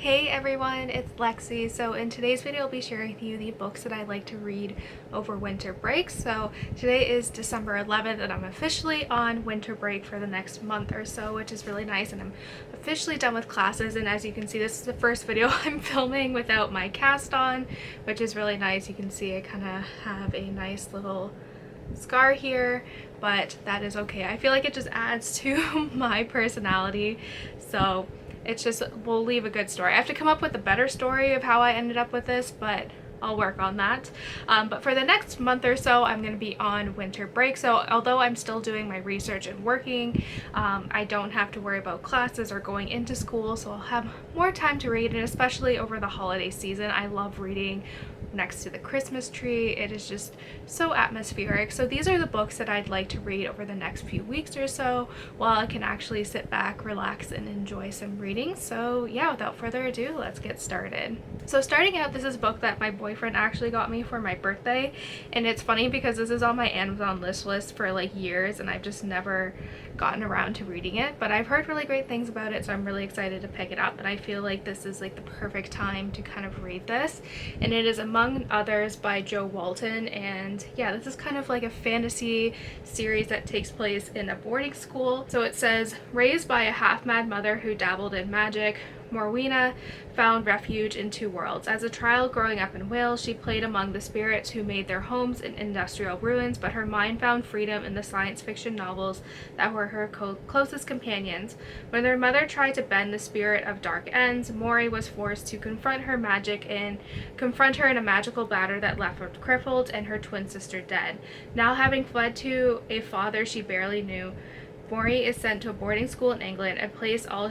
Hey everyone, it's Lexie. So in today's video I'll be sharing with you the books that I like to read over winter break. So today is December 11th and I'm officially on winter break for the next month or so, which is really nice, and I'm officially done with classes. And as you can see, this is the first video I'm filming without my cast on, which is really nice. You can see I kind of have a nice little scar here, but that is okay. I feel like it just adds to my personality, so it's just, we'll leave a good story. I have to come up with a better story of how I ended up with this, but I'll work on that. But for the next month or so, I'm going to be on winter break. So although I'm still doing my research and working, I don't have to worry about classes or going into school. So I'll have more time to read, and especially over the holiday season, I love reading next to the Christmas tree. It is just so atmospheric. So these are the books that I'd like to read over the next few weeks or so, while I can actually sit back, relax, and enjoy some reading. So yeah, without further ado, let's get started. So starting out, this is a book that my boyfriend actually got me for my birthday, and it's funny because this is on my Amazon list for like years and I've just never gotten around to reading it, but I've heard really great things about it, so I'm really excited to pick it up. And I feel like this is like the perfect time to kind of read this, and it is Among Others by Walton. And yeah, this is kind of like a fantasy series that takes place in a boarding school. So it says, raised by a half-mad mother who dabbled in magic, Morwenna found refuge in two worlds. As a child growing up in Wales, she played among the spirits who made their homes in industrial ruins, but her mind found freedom in the science fiction novels that were her closest companions. When their mother tried to bend the spirit of dark ends, Mori was forced to confront her in a magical battle that left her crippled and her twin sister dead. Now having fled to a father she barely knew, Mori is sent to a boarding school in England, a place all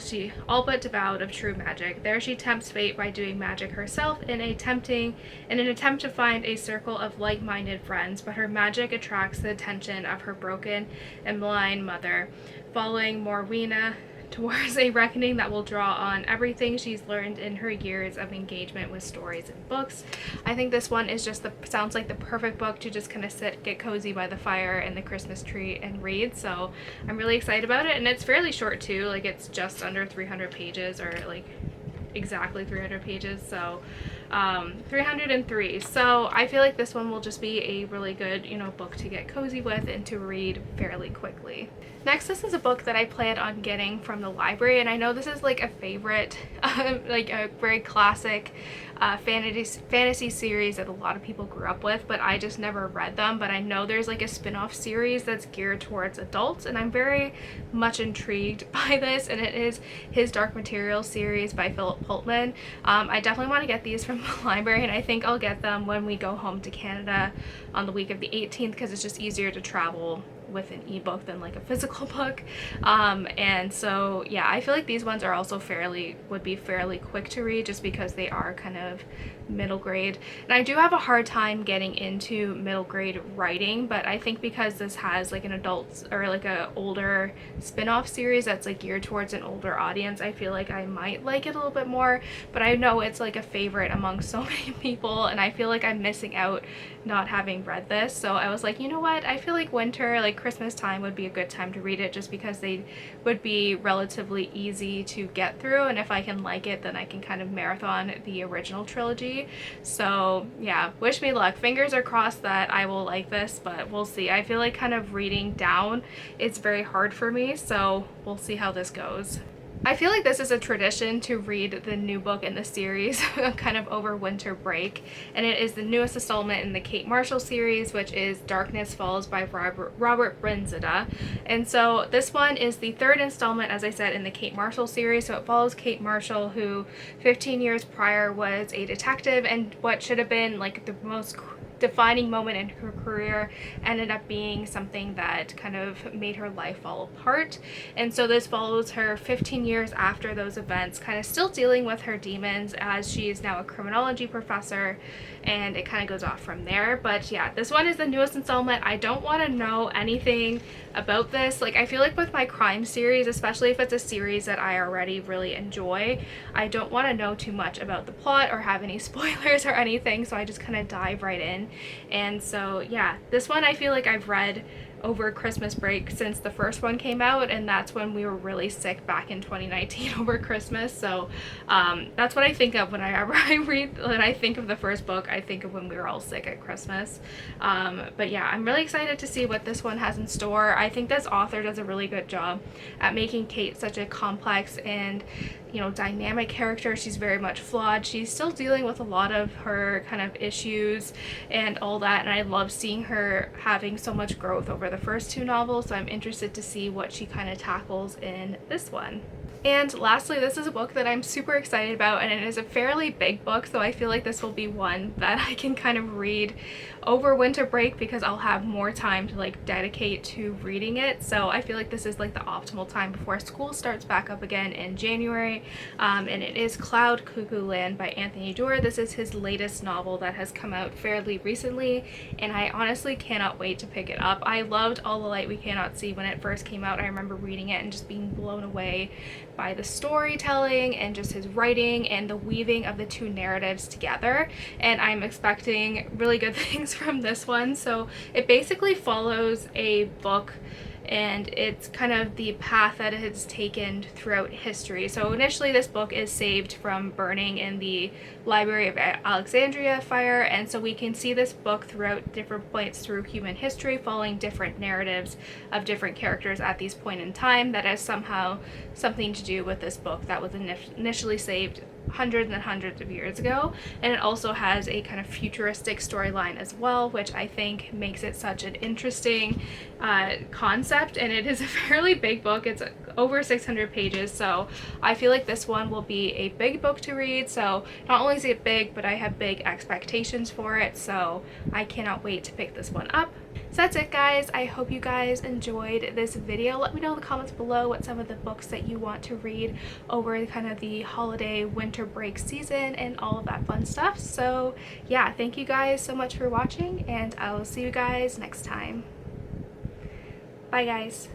but devoured of true magic. There she tempts fate by doing magic herself in an attempt to find a circle of like-minded friends, but her magic attracts the attention of her broken and blind mother, following Morwenna towards a reckoning that will draw on everything she's learned in her years of engagement with stories and books. I think this one is just sounds like the perfect book to just kind of sit, get cozy by the fire and the Christmas tree and read. So I'm really excited about it, and it's fairly short too. Like, it's just under 300 pages, or like exactly 300 pages, so 303. So I feel like this one will just be a really good, book to get cozy with and to read fairly quickly. Next, this is a book that I planned on getting from the library, and I know this is like a favorite, like a very classic fantasy series that a lot of people grew up with, but I just never read them. But I know there's like a spin-off series that's geared towards adults, and I'm very much intrigued by this, and it is his Dark Materials series by Pullman. I definitely want to get these from the library, and I think I'll get them when we go home to Canada on the week of the 18th, because it's just easier to travel with an ebook than like a physical book. And so yeah, I feel like these ones are also would be fairly quick to read, just because they are kind of middle grade. And I do have a hard time getting into middle grade writing, but I think because this has like an adult or like a older spin-off series that's like geared towards an older audience, I feel like I might like it a little bit more. But I know it's like a favorite among so many people, and I feel like I'm missing out not having read this. So I was like, you know what, I feel like winter, like Christmas time, would be a good time to read it, just because they would be relatively easy to get through, and if I can like it, then I can kind of marathon the original trilogy. So yeah, wish me luck. Fingers are crossed that I will like this, but we'll see. I feel like kind of reading down, it's very hard for me, so we'll see how this goes. I feel like this is a tradition to read the new book in the series kind of over winter break, and it is the newest installment in the Kate Marshall series, which is Darkness Falls by Robert Bryznda. And so this one is the third installment, as I said, in the Kate Marshall series. So it follows Kate Marshall, who 15 years prior was a detective, and what should have been like the most defining moment in her career ended up being something that kind of made her life fall apart. And so this follows her 15 years after those events, kind of still dealing with her demons, as she is now a criminology professor, and it kind of goes off from there. But yeah, this one is the newest installment. I don't want to know anything about this. Like, I feel like with my crime series, especially if it's a series that I already really enjoy, I don't want to know too much about the plot or have any spoilers or anything, so I just kind of dive right in. And so yeah, this one I feel like I've read over Christmas break since the first one came out, and that's when we were really sick back in 2019 over Christmas. So that's what I think of when I think of the first book. I think of when we were all sick at Christmas. But yeah, I'm really excited to see what this one has in store. I think this author does a really good job at making Kate such a complex and, you know, dynamic character. She's very much flawed. She's still dealing with a lot of her kind of issues and all that, and I love seeing her having so much growth over the first two novels, so I'm interested to see what she kind of tackles in this one. And lastly, this is a book that I'm super excited about, and it is a fairly big book, so I feel like this will be one that I can kind of read over winter break because I'll have more time to like dedicate to reading it. So I feel like this is like the optimal time before school starts back up again in January. And it is Cloud Cuckoo Land by Anthony Doerr. This is his latest novel that has come out fairly recently, and I honestly cannot wait to pick it up. I loved All the Light We Cannot See when it first came out. I remember reading it and just being blown away by the storytelling and just his writing and the weaving of the two narratives together, and I'm expecting really good things from this one. So it basically follows a book, and it's kind of the path that it has taken throughout history. So initially this book is saved from burning in the Library of Alexandria fire, and so we can see this book throughout different points through human history, following different narratives of different characters at these point in time that has somehow something to do with this book that was initially saved hundreds and hundreds of years ago. And it also has a kind of futuristic storyline as well, which I think makes it such an interesting concept. And it is a fairly big book. It's over 600 pages, so I feel like this one will be a big book to read. So not only is it big, but I have big expectations for it, so I cannot wait to pick this one up. So that's it, guys. I hope you guys enjoyed this video. Let me know in the comments below what some of the books that you want to read over kind of the holiday winter break season and all of that fun stuff. So yeah, thank you guys so much for watching, and I will see you guys next time. Bye, guys.